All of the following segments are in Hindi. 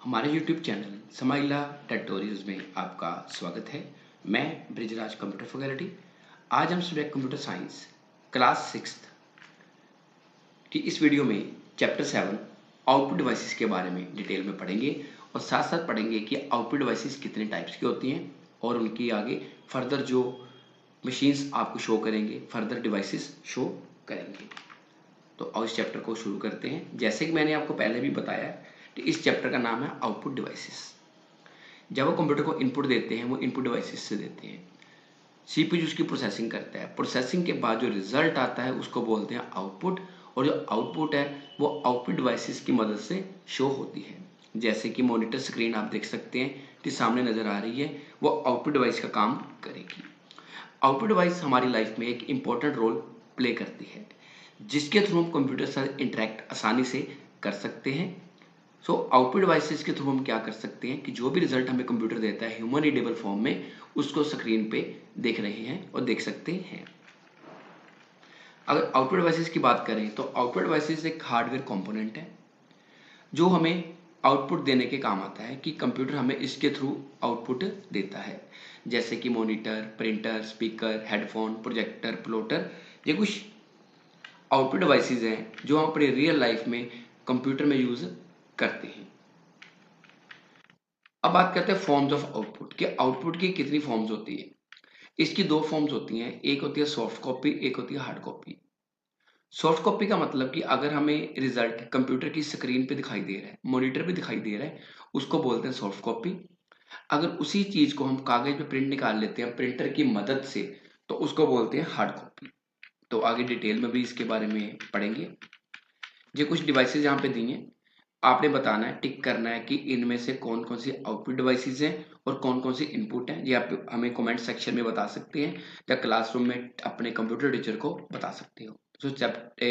हमारे YouTube चैनल समाइला ट्यूटोरियल्स में आपका स्वागत है। मैं ब्रिजराज कंप्यूटर फैकल्टी। आज हम subject computer science class 6th की इस वीडियो में चैप्टर 7 आउटपुट डिवाइसेस के बारे में डिटेल में पढ़ेंगे और साथ साथ पढ़ेंगे कि आउटपुट डिवाइसेस कितने टाइप्स की होती हैं और उनकी आगे फर्दर जो मशीन्स आपको शो करेंगे, फर्दर डिवाइसेस शो करेंगे। तो अब इस चैप्टर को शुरू करते हैं। जैसे कि मैंने आपको पहले भी बताया कि इस चैप्टर का नाम है आउटपुट डिवाइसेस। जब वो कंप्यूटर को इनपुट देते हैं वो इनपुट डिवाइसेस से देते हैं। सीपीयू उसकी प्रोसेसिंग करता है। प्रोसेसिंग के बाद जो रिजल्ट आता है उसको बोलते हैं आउटपुट, और जो आउटपुट है वो आउटपुट डिवाइसेस की मदद से शो होती है। जैसे कि मॉनिटर स्क्रीन आप देख सकते हैं कि सामने नजर आ रही है, वो आउटपुट डिवाइस का काम करेगी। आउटपुट डिवाइस हमारी लाइफ में एक इंपॉर्टेंट रोल प्ले करती है, जिसके थ्रू हम कंप्यूटर से इंटरेक्ट आसानी से कर सकते हैं। सो आउटपुट डिवाइसेस के थ्रू हम क्या कर सकते हैं कि जो भी रिजल्ट हमें कंप्यूटर देता है ह्यूमन रीडेबल फॉर्म में, उसको स्क्रीन पे देख रहे हैं और देख सकते हैं। अगर आउटपुट डिवाइसेस की बात करें तो आउटपुट डिवाइसेस एक हार्डवेयर कंपोनेंट है जो हमें आउटपुट देने के काम आता है कि कंप्यूटर हमें इसके थ्रू आउटपुट देता है। जैसे कि monitor, printer, speaker, headphone, projector, plotter, ये कुछ आउटपुट डिवाइसेस हैं जो हम अपने रियल लाइफ में कंप्यूटर में यूज करते हैं। अब बात करते हैं फॉर्म्स ऑफ आउटपुट कि आउटपुट की कितनी फॉर्म्स होती है। इसकी दो फॉर्म्स होती हैं, एक होती है सॉफ्ट कॉपी, एक होती है हार्ड कॉपी। सॉफ्ट कॉपी का मतलब कि अगर हमें रिजल्ट कंप्यूटर की स्क्रीन पे दिखाई दे रहा है, मॉनिटर पे दिखाई दे रहा है, उसको बोलते हैं सॉफ्ट कॉपी। अगर उसी चीज को हम कागज पे प्रिंट निकाल लेते हैं प्रिंटर की मदद से, तो उसको बोलते हैं हार्ड कॉपी। तो आगे डिटेल में भी इसके बारे में पढ़ेंगे। ये कुछ डिवाइसेस यहाँ पे दी हैं, आपने बताना है, टिक करना है कि इनमें से कौन कौन सी आउटपुट डिवाइसेस हैं और कौन कौन सी इनपुट हैं। ये आप हमें कमेंट सेक्शन में बता सकते हैं या क्लासरूम में अपने कंप्यूटर टीचर को बता सकते हो। तो चैप्टर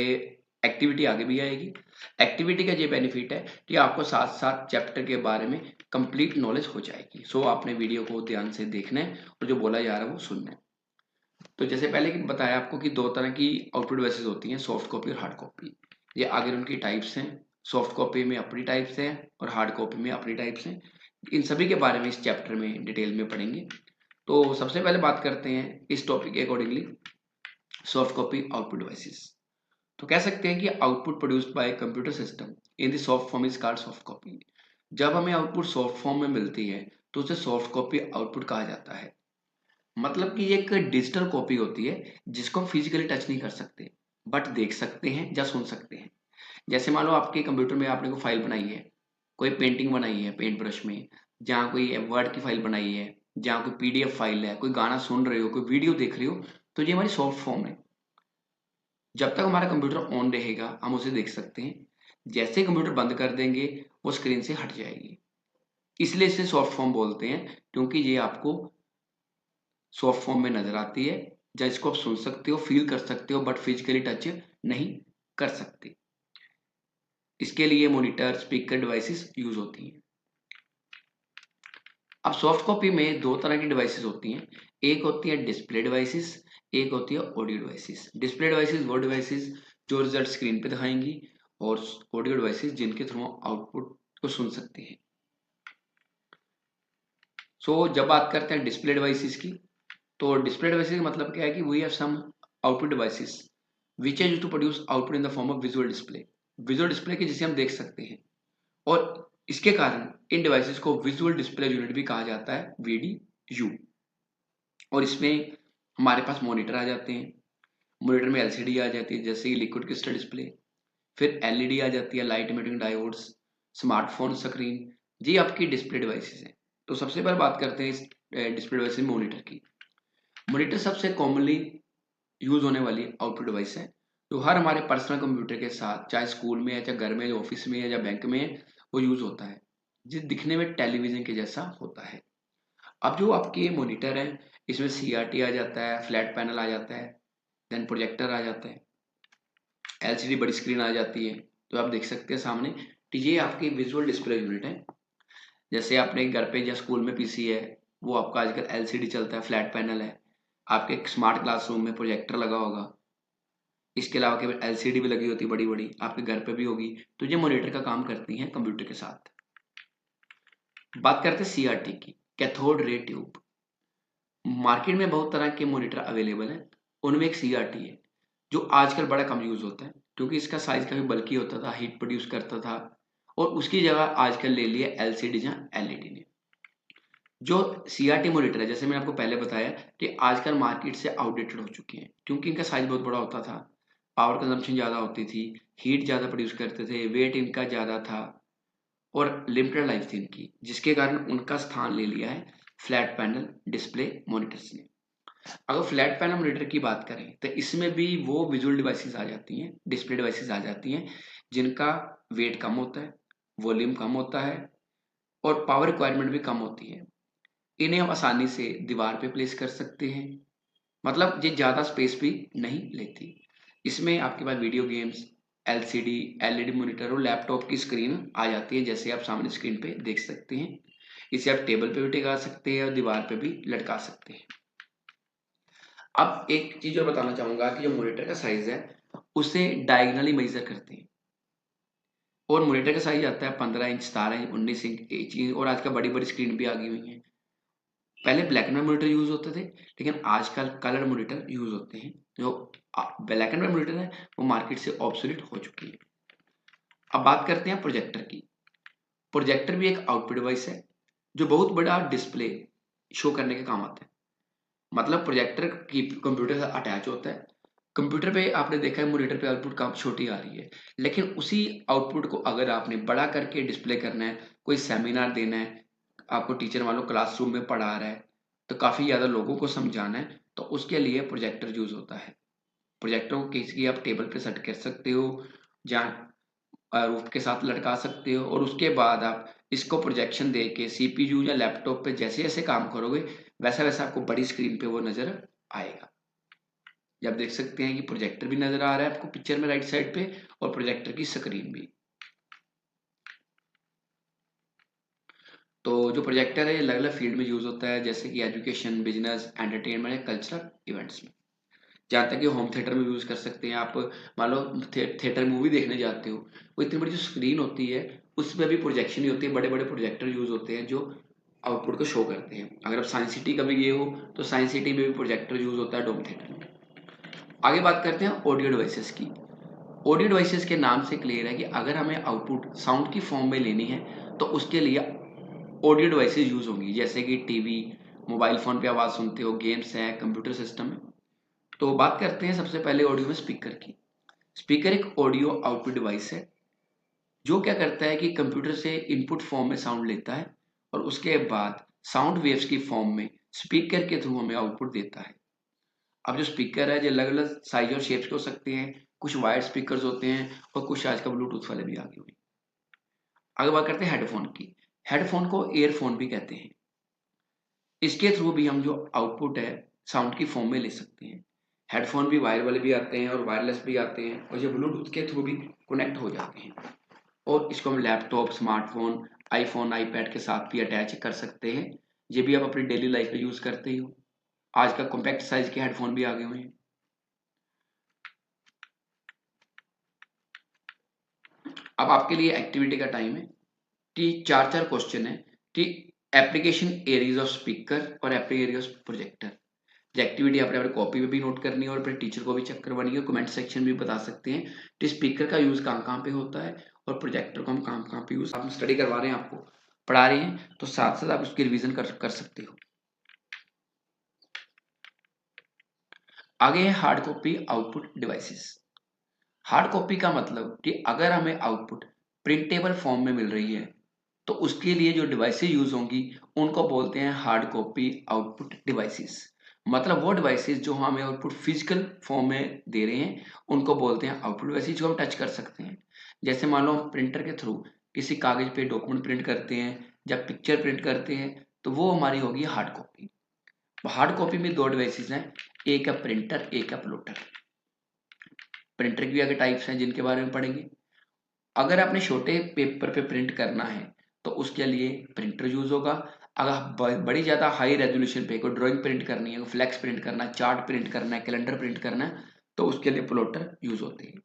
एक्टिविटी आगे भी आएगी। एक्टिविटी का ये बेनिफिट है कि आपको साथ साथ चैप्टर के बारे में कंप्लीट नॉलेज हो जाएगी। सो आपने वीडियो को ध्यान से देखना है और जो बोला जा रहा है वो सुनना है। तो जैसे पहले कि बताया आपको कि दो तरह की आउटपुट डिवाइसेस होती हैं, सॉफ्ट कॉपी और हार्ड कॉपी। ये आगे उनकी टाइप्स हैं। सॉफ्ट कॉपी में अपनी टाइप्स हैं और हार्ड कॉपी में अपनी टाइप्स हैं। इन सभी के बारे में इस चैप्टर में डिटेल में पढ़ेंगे। तो सबसे पहले बात करते हैं इस टॉपिक के accordingly soft copy output devices. तो कह सकते हैं कि output produced by computer system in the soft form is called soft copy. जब हमें आउटपुट सॉफ्ट फॉर्म में मिलती है तो उसे सॉफ्ट कॉपी आउटपुट कहा जाता है। मतलब कि ये एक डिजिटल कॉपी होती है जिसको हम फिजिकली टच नहीं कर सकते, बट देख सकते हैं या सुन सकते हैं। जैसे मान लो आपके कंप्यूटर में आपने कोई फाइल बनाई है, कोई पेंटिंग बनाई है पेंट ब्रश में, जहाँ कोई वर्ड की फाइल बनाई है, जहाँ कोई पीडीएफ फाइल है, कोई गाना सुन रहे हो, कोई वीडियो देख रहे हो, तो ये हमारी सॉफ्ट फॉर्म है। जब तक हमारा कंप्यूटर ऑन रहेगा हम उसे देख सकते हैं। जैसे ही कंप्यूटर बंद कर देंगे वो स्क्रीन से हट जाएगी। इसलिए इसे सॉफ्ट फॉर्म बोलते हैं, क्योंकि ये आपको सॉफ्ट फॉर्म में नजर आती है, या इसको आप सुन सकते हो, फील कर सकते हो, बट फिजिकली टच नहीं कर सकते। इसके लिए मॉनिटर, स्पीकर डिवाइसेस यूज होती हैं। अब सॉफ्ट कॉपी में दो तरह की डिवाइसेस होती हैं। एक होती है डिस्प्ले डिवाइसेस, एक होती है ऑडियो डिवाइसेस। डिस्प्ले डिवाइसेस वो डिवाइसेस जो रिजल्ट स्क्रीन पे दिखाएंगी, और ऑडियो डिवाइसेस जिनके थ्रू हम आउटपुट को सुन सकते हैं। जब बात करते हैं डिस्प्ले डिवाइसेस की, तो डिस्प्ले डिवाइसेस का मतलब क्या है कि we have some output devices which are used to produce output in the form of visual display. Visual display की जिसे हम देख सकते हैं, और इसके कारण इन डिवाइसेस को विजुअल डिस्प्ले यूनिट भी कहा जाता है, वीडीयू। और इसमें हमारे पास मॉनिटर आ जाते हैं। मॉनिटर में एलसीडी आ जाती है जैसे कि लिक्विड क्रिस्टल डिस्प्ले, फिर एलईडी आ जाती है, light emitting diodes, smartphone screen. जी आपकी डिस्प्ले डिवाइसेस हैं। तो सबसे पहले बात करते हैं इस डिस्प्ले डिवाइस मॉनिटर की। मॉनिटर सबसे कॉमनली यूज होने वाली आउटपुट डिवाइस है, जो हर हमारे पर्सनल कंप्यूटर के साथ, चाहे स्कूल में है, चाहे घर में, ऑफिस में है या बैंक में है, वो यूज होता है, जिस दिखने में टेलीविजन के जैसा होता है। अब जो आपके मॉनिटर है, इसमें सीआरटी आ जाता है, फ्लैट पैनल आ जाता है, देन प्रोजेक्टर आ जाता है, एलसीडी बड़ी स्क्रीन आ जाती है। तो आप देख सकते हैं सामने, तो ये आपकी विजुअल डिस्प्ले यूनिट है। जैसे आपने घर पे या स्कूल में पीसी है, वो आपका आजकल एलसीडी चलता है, फ्लैट पैनल है। आपके स्मार्ट क्लासरूम में प्रोजेक्टर लगा होगा। इसके अलावा केवल एलसीडी भी लगी होती है बड़ी बड़ी, आपके घर पे भी होगी। तो ये मॉनिटर का काम करती हैं कंप्यूटर के साथ। बात करते हैं सीआरटी की, कैथोड रे ट्यूब। मार्केट में बहुत तरह के मॉनिटर अवेलेबल हैं, उनमें एक सीआरटी है जो आजकल बड़ा कम यूज होता है क्योंकि इसका साइज काफी बल्कि होता था, हीट प्रोड्यूस करता था, और उसकी जगह आजकल ले लिया एलसीडी या एलईडी ने। जो सीआरटी मॉनिटर है, जैसे मैंने आपको पहले बताया कि आजकल मार्केट से आउटडेटेड हो चुके हैं क्योंकि इनका साइज बहुत बड़ा होता था, पावर कंजम्पशन ज़्यादा होती थी, हीट ज़्यादा प्रोड्यूस करते थे, वेट इनका ज़्यादा था और लिमिटेड लाइफ थी इनकी, जिसके कारण उनका स्थान ले लिया है फ्लैट पैनल डिस्प्ले मॉनिटर्स ने। अगर फ्लैट पैनल मॉनिटर की बात करें तो इसमें भी वो विजुअल डिवाइसेस आ जाती हैं, डिस्प्ले डिवाइसेस आ जाती हैं जिनका वेट कम होता है, वॉल्यूम कम होता है और पावर रिक्वायरमेंट भी कम होती है। इन्हें हम आसानी से दीवार पे प्लेस कर सकते हैं, मतलब ये ज़्यादा स्पेस भी नहीं लेती। इसमें आपके पास video games, LCD, LED monitor और लैपटॉप की स्क्रीन आ जाती है, जैसे आप सामने स्क्रीन पे देख सकते हैं। इसे आप टेबल पे भी टिका सकते हैं और दीवार पे भी लटका सकते हैं। अब एक चीज और बताना चाहूंगा कि जो मॉनिटर का साइज है उसे डायगनली मेजर करते हैं और मॉनिटर का साइज आता है 15 इंच, 17 इंच, 19 इंच और आजकल बड़ी बड़ी स्क्रीन भी आ गई हुई हैं। पहले black and white monitor use होते थे, लेकिन आजकल कलर मॉनिटर यूज होते हैं। जो ब्लैक एंड व्हाइट मॉनिटर है वो मार्केट से ऑब्सोलीट हो चुकी है। अब बात करते हैं प्रोजेक्टर की। प्रोजेक्टर भी एक आउटपुट डिवाइस है जो बहुत बड़ा डिस्प्ले शो करने के काम आता है। मतलब प्रोजेक्टर की कंप्यूटर से अटैच होता है। कंप्यूटर पे आपने देखा है मॉनिटर पे आउटपुट काफी छोटी आ रही है, लेकिन उसी आउटपुट को अगर आपने बड़ा करके डिस्प्ले करना है, कोई सेमिनार देना है, आपको टीचर मान लो क्लासरूम में पढ़ा रहा है, तो काफी ज्यादा लोगों को समझाना है, तो उसके लिए प्रोजेक्टर यूज होता है। प्रोजेक्टर को किसी आप टेबल पे सेट कर सकते हो, जहाँ रूफ के साथ लटका सकते हो और उसके बाद आप इसको प्रोजेक्शन दे के सीपीयू या लैपटॉप पे जैसे जैसे काम करोगे वैसा वैसा आपको बड़ी स्क्रीन पे वो नजर आएगा। ये आप देख सकते हैं कि प्रोजेक्टर भी नजर आ रहा है आपको पिक्चर में राइट साइड पे और प्रोजेक्टर की स्क्रीन भी। तो जो प्रोजेक्टर है ये अलग अलग फील्ड में यूज होता है, जैसे कि एजुकेशन, बिजनेस, एंटरटेनमेंट या कल्चरल इवेंट्स में। जहाँ तक कि होम थिएटर में यूज कर सकते हैं आप। मान लो थिएटर मूवी देखने जाते हो, वो इतनी बड़ी जो स्क्रीन होती है उसमें भी प्रोजेक्शन ही होती है, बड़े बड़े प्रोजेक्टर यूज होते हैं जो आउटपुट को शो करते हैं। अगर आप साइंस सिटी का भी ये हो तो साइंस सिटी में भी प्रोजेक्टर यूज होता है डोम थिएटर में। आगे बात करते हैं ऑडियो डिवाइसेस की। ऑडियो डिवाइसेस के नाम से क्लियर है कि अगर हमें आउटपुट साउंड की फॉर्म में लेनी है तो उसके लिए ऑडियो डिवाइसेस यूज होंगी, जैसे कि टीवी, मोबाइल फोन पे आवाज सुनते हो, गेम्स है, कंप्यूटर सिस्टम है। तो बात करते हैं सबसे पहले ऑडियो में स्पीकर की। स्पीकर एक ऑडियो आउटपुट डिवाइस है जो क्या करता है कि कंप्यूटर से इनपुट फॉर्म में साउंड लेता है और उसके बाद साउंड वेव्स की फॉर्म में स्पीकर के थ्रू हमें आउटपुट देता है। अब जो स्पीकर है जो अलग अलग साइज और शेप्स के हो सकते हैं, कुछ वायर्ड स्पीकर्स होते हैं और कुछ आजकल ब्लूटूथ वाले भी आ गए हुए हैं। आगे बात करते हैं हेडफोन की। हेडफोन को ईयरफोन भी कहते हैं। इसके थ्रू भी हम जो आउटपुट है साउंड की फॉर्म में ले सकते हैं। हेडफोन भी वायर वाले भी आते हैं और वायरलेस भी आते हैं और ये ब्लूटूथ के थ्रू भी कनेक्ट हो जाते हैं। और इसको हम लैपटॉप, स्मार्टफोन, आईफोन, आईपैड के साथ भी अटैच कर सकते हैं। ये भी आप अपनी डेली लाइफ में यूज करते ही हो। आजकल कॉम्पैक्ट साइज के हेडफोन भी आ गए हुए हैं। अब आपके लिए एक्टिविटी का टाइम है कि चार चार क्वेश्चन है कि एप्लीकेशन एरियाज ऑफ स्पीकर और एप्लीकेशन एरियाज ऑफ प्रोजेक्टर। ये एक्टिविटी आपने अपने कॉपी में भी नोट करनी है और अपने टीचर को भी चेक करवानी है। कमेंट सेक्शन में बता सकते हैं कि स्पीकर का यूज कहाँ कहाँ पे होता है और प्रोजेक्टर को हम कहाँ कहाँ पे यूज, आप स्टडी करवा रहे हैं, आपको पढ़ा रहे हैं, तो साथ साथ आप उसकी रिवीजन कर सकते हो। आगे है hard copy output devices. Hard copy का मतलब कि अगर हमें आउटपुट प्रिंटेबल फॉर्म में मिल रही है तो उसके लिए जो डिवाइसेस यूज होंगी उनको बोलते हैं हार्ड कॉपी आउटपुट डिवाइसेस। मतलब वो डिवाइसेस जो हमें आउटपुट फिजिकल फॉर्म में दे रहे हैं उनको बोलते हैं आउटपुट डिवाइसेस जो हम टच कर सकते हैं। जैसे मान लो हम प्रिंटर के थ्रू किसी कागज पे डॉक्यूमेंट प्रिंट करते हैं या पिक्चर प्रिंट करते हैं, तो वो हमारी होगी हार्ड कॉपी। हार्ड कॉपी में दो डिवाइसेस हैं, एक है प्रिंटर, एक है प्लॉटर। प्रिंटर की भी आगे टाइप्स हैं जिनके बारे में पढ़ेंगे। अगर आपने छोटे पेपर पे प्रिंट करना है तो उसके लिए प्रिंटर यूज होगा। अगर बड़ी ज्यादा हाई रेजोल्यूशन पे कोई ड्राइंग प्रिंट करनी है, फ्लैक्स प्रिंट करना है, चार्ट प्रिंट करना है, कैलेंडर प्रिंट करना है, तो उसके लिए प्लॉटर यूज होते हैं।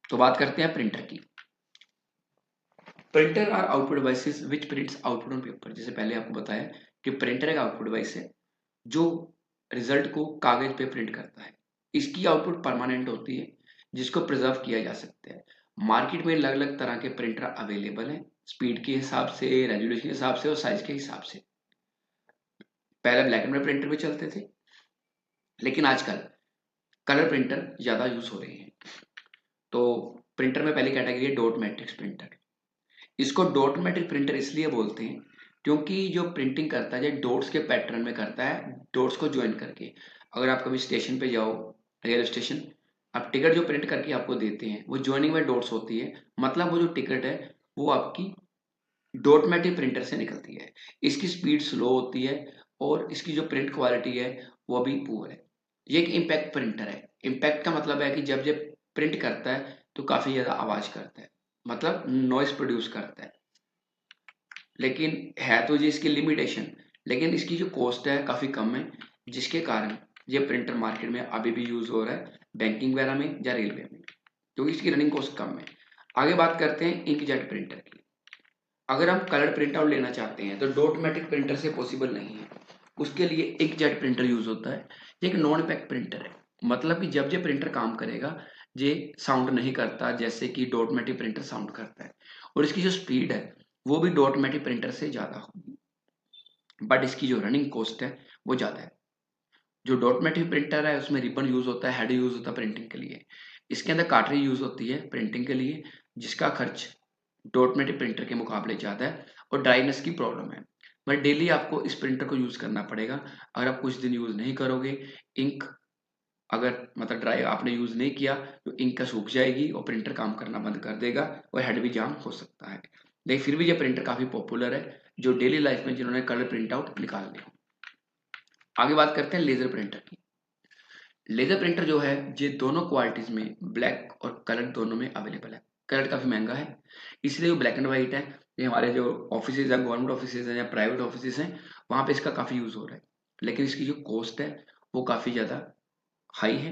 तो बात करते हैं प्रिंटर की। Printer are output devices which prints output on paper. जैसे पहले आपको बताया कि प्रिंटर एक आउटपुट डिवाइस है जो रिजल्ट को कागज पे प्रिंट करता है। इसकी आउटपुट परमानेंट होती है जिसको प्रिजर्व किया जा सकता है। मार्केट में अलग अलग तरह के प्रिंटर अवेलेबल हैं, स्पीड के हिसाब से, रेजोल्यूशन के हिसाब से और साइज के हिसाब से। पहले ब्लैक एंड व्हाइट प्रिंटर भी चलते थे, लेकिन आजकल कलर प्रिंटर ज्यादा यूज हो रहे हैं। तो प्रिंटर में पहली कैटेगरी है डॉट मैट्रिक्स प्रिंटर। इसको डॉट मैट्रिक प्रिंटर इसलिए बोलते हैं क्योंकि जो प्रिंटिंग करता है डॉट्स के पैटर्न में करता है, डॉट्स को ज्वाइन करके। अगर आप कभी स्टेशन पे जाओ, रेलवे स्टेशन, आप टिकट जो प्रिंट करके आपको देते हैं वो ज्वाइनिंग में डॉट्स होती है, मतलब वो जो टिकट है वो आपकी डॉट मैट्रिक प्रिंटर से निकलती है। इसकी स्पीड स्लो होती है और इसकी जो प्रिंट क्वालिटी है वो भी पुअर है। ये एक इम्पैक्ट प्रिंटर है। इम्पैक्ट का मतलब है कि जब जब प्रिंट करता है तो काफी ज्यादा आवाज करता है, मतलब नॉइस प्रोड्यूस करता है। लेकिन है तो ये इसकी लिमिटेशन, लेकिन इसकी जो कॉस्ट है काफी कम है, जिसके कारण ये प्रिंटर मार्केट में अभी भी यूज हो रहा है, बैंकिंग वगैरह में या रेलवे में, क्योंकि इसकी रनिंग कॉस्ट कम है। आगे बात करते हैं इंकजेट प्रिंटर की। अगर हम कलर प्रिंट आउट लेना चाहते हैं तो डॉटमेटिक प्रिंटर से पॉसिबल नहीं है, उसके लिए इंकजेट प्रिंटर यूज होता है। ये एक नॉन इम्पैक्ट प्रिंटर है, मतलब कि जब ये प्रिंटर काम करेगा ये साउंड नहीं करता जैसे कि डॉटमेटिक प्रिंटर साउंड करता है, और इसकी जो स्पीड है वो भी डॉटमेटिक प्रिंटर से ज्यादा होगी, बट इसकी जो रनिंग कॉस्ट है वो ज्यादा है। जो डॉटमेटिक प्रिंटर है उसमें रिबन यूज होता है, हेड यूज होता है प्रिंटिंग के लिए। इसके अंदर कार्ट्रिज यूज होती है प्रिंटिंग के लिए, जिसका खर्च डॉटमेटिक प्रिंटर के मुकाबले ज्यादा है और ड्राइनेस की प्रॉब्लम है। बट डेली आपको इस प्रिंटर को यूज करना पड़ेगा। अगर आप कुछ दिन यूज नहीं करोगे, इंक अगर मतलब ड्राई आपने यूज नहीं किया तो इंक का सूख जाएगी और प्रिंटर काम करना बंद कर देगा और हेड भी जाम हो सकता है। लेकिन फिर भी ये प्रिंटर काफी पॉपुलर है जो डेली लाइफ में जिन्होंने कलर प्रिंट आउट निकालने हो। आगे बात करते हैं लेजर प्रिंटर की। लेजर प्रिंटर जो है ये दोनों क्वालिटीज में, ब्लैक और कलर दोनों में अवेलेबल है। कलर काफी महंगा है इसलिए वो ब्लैक एंड व्हाइट है। ये हमारे जो ऑफिस है, गवर्नमेंट ऑफिस है या प्राइवेट ऑफिस हैं, वहां पे इसका काफी यूज हो रहा है। लेकिन इसकी जो कॉस्ट है वो काफी ज्यादा हाई है।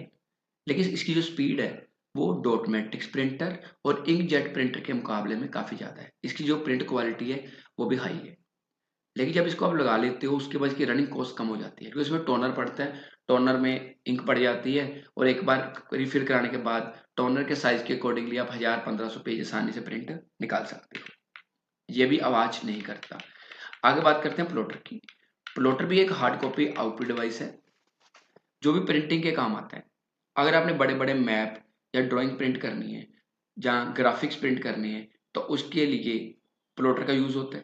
लेकिन इसकी जो स्पीड है वो डॉटमेटिक्स प्रिंटर और इंकजेट प्रिंटर के मुकाबले में काफी ज्यादा है। इसकी जो प्रिंट क्वालिटी है वो भी हाई है। लेकिन जब इसको आप लगा लेते हो उसके बाद इसकी रनिंग कॉस्ट कम हो जाती है, क्योंकि इसमें टोनर पड़ता है, टोनर में इंक पड़ जाती है और एक बार रिफिल कराने के बाद टोनर के साइज के अकॉर्डिंगली आप 1000-1500 पेज आसानी से प्रिंट निकाल सकते हो। ये भी आवाज नहीं करता। आगे बात करते हैं प्लॉटर की। प्लॉटर भी एक हार्ड कॉपी आउटपुट डिवाइस है जो भी प्रिंटिंग के काम आता है। अगर आपने बड़े बड़े मैप या ड्राइंग प्रिंट करनी है, जहाँ ग्राफिक्स प्रिंट करनी है, तो उसके लिए प्लॉटर का यूज होता है।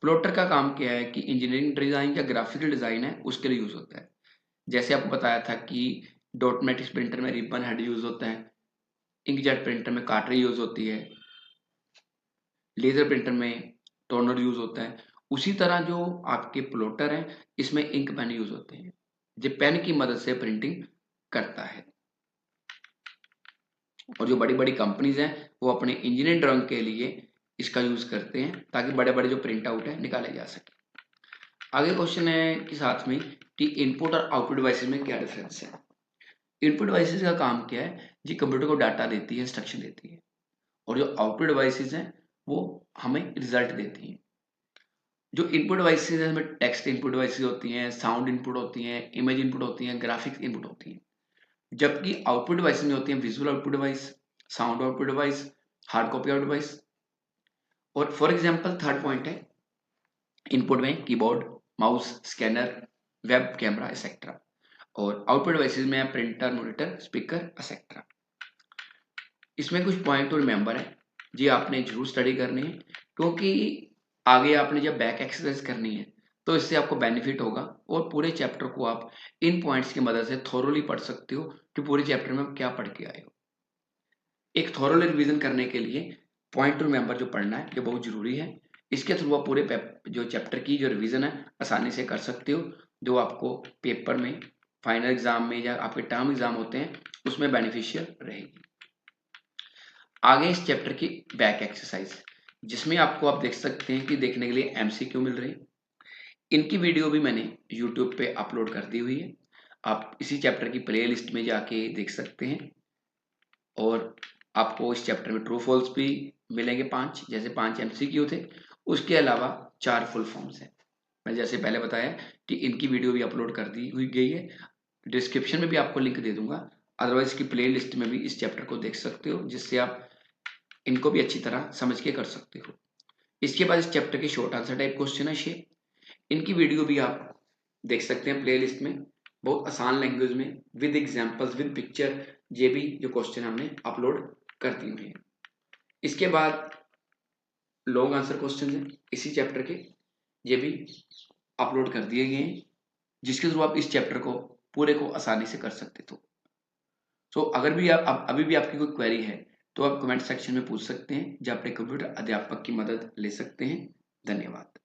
प्लॉटर का काम क्या है कि इंजीनियरिंग डिजाइन या ग्राफिकल डिजाइन है उसके लिए यूज होता है। जैसे आपको बताया था कि डॉटमेटिक्स प्रिंटर में रिबन हेड यूज होता है, इंकजेट प्रिंटर में कार्ट्रिज यूज होती है, लेजर प्रिंटर में टोनर यूज होता है। उसी तरह जो आपके प्लॉटर हैं इसमें इंक पेन यूज होते हैं, जो पेन की मदद से प्रिंटिंग करता है। और जो बड़ी बड़ी कंपनीज हैं वो अपने इंजीनियरिंग ड्राइंग के लिए इसका यूज करते हैं ताकि बड़े बड़े जो प्रिंट आउट है निकाले जा सके। आगे क्वेश्चन है कि साथ में कि इनपुट और आउटपुट डिवाइसेस में क्या डिफरेंस है। इनपुट डिवाइसेस का काम क्या है जी, कंप्यूटर को डाटा देती है, इंस्ट्रक्शन देती है, और जो आउटपुट डिवाइसेस हैं वो हमें रिजल्ट देती हैं। जो इनपुट डिवाइसेस है हमें टेक्स्ट इनपुट डिवाइसेस होती हैं, साउंड इनपुट होती हैं, इमेज इनपुट होती हैं, ग्राफिक्स इनपुट होती हैं। जबकि आउटपुट डिवाइस में होती है visual output device, sound output device, hard copy out device. और फॉर एग्जांपल थर्ड पॉइंट है इनपुट में keyboard, mouse, scanner, web camera etcetera, और आउटपुट डिवाइसेस में प्रिंटर, मॉनिटर, स्पीकर एक्सेट्रा। इसमें कुछ पॉइंट तो रिमेंबर है जी, आपने जरूर स्टडी करनी है, क्योंकि आगे आपने जब बैक एक्सरसाइज करनी है तो इससे आपको बेनिफिट होगा और पूरे चैप्टर को आप इन पॉइंट्स की मदद से थोरोली पढ़ सकते हो कि पूरे चैप्टर में आप क्या पढ़ के आए हो। एक थोरोली रिवीजन करने के लिए पॉइंट टू रिमेंबर जो पढ़ना है ये बहुत जरूरी है। इसके थ्रू आप पूरे जो चैप्टर की जो रिवीजन है आसानी से कर सकते हो, जो आपको पेपर में, फाइनल एग्जाम में या आपके टर्म एग्जाम होते हैं उसमें बेनिफिशियल रहेगी। आगे इस चैप्टर की बैक एक्सरसाइज, जिसमें आपको आप देख सकते हैं कि देखने के लिए एमसीक्यू मिल रहे हैं। इनकी वीडियो भी मैंने यूट्यूब पे अपलोड कर दी हुई है, आप इसी चैप्टर की प्ले लिस्ट में जाके देख सकते हैं। और आपको इस चैप्टर में ट्रू फॉल्स भी मिलेंगे 5, जैसे 5 एमसीक्यू थे। उसके अलावा 4 फुल फॉर्म्स हैं। मैं जैसे पहले बताया कि इनकी वीडियो भी अपलोड कर दी हुई गई है, डिस्क्रिप्शन में भी आपको लिंक दे दूंगा। अदरवाइज इसकी प्ले लिस्ट में भी इस चैप्टर को देख सकते हो, जिससे आप इनको भी अच्छी तरह समझ के कर सकते हो। इसके बाद इस चैप्टर के शॉर्ट आंसर टाइप क्वेश्चन है 6। इनकी वीडियो भी आप देख सकते हैं प्ले लिस्ट में, बहुत आसान लैंग्वेज में विद एग्जाम्पल्स विद पिक्चर, ये भी जो क्वेश्चन हमने अपलोड कर दिए हुए हैं। इसके बाद लॉन्ग आंसर क्वेश्चन है इसी चैप्टर के, ये भी अपलोड कर दिए गए हैं, जिसके थ्रू आप इस चैप्टर को पूरे को आसानी से कर सकते हो। तो अगर भी आप अभी भी आपकी कोई क्वेरी है तो आप कमेंट सेक्शन में पूछ सकते हैं, जहाँ अपने कंप्यूटर अध्यापक की मदद ले सकते हैं। धन्यवाद।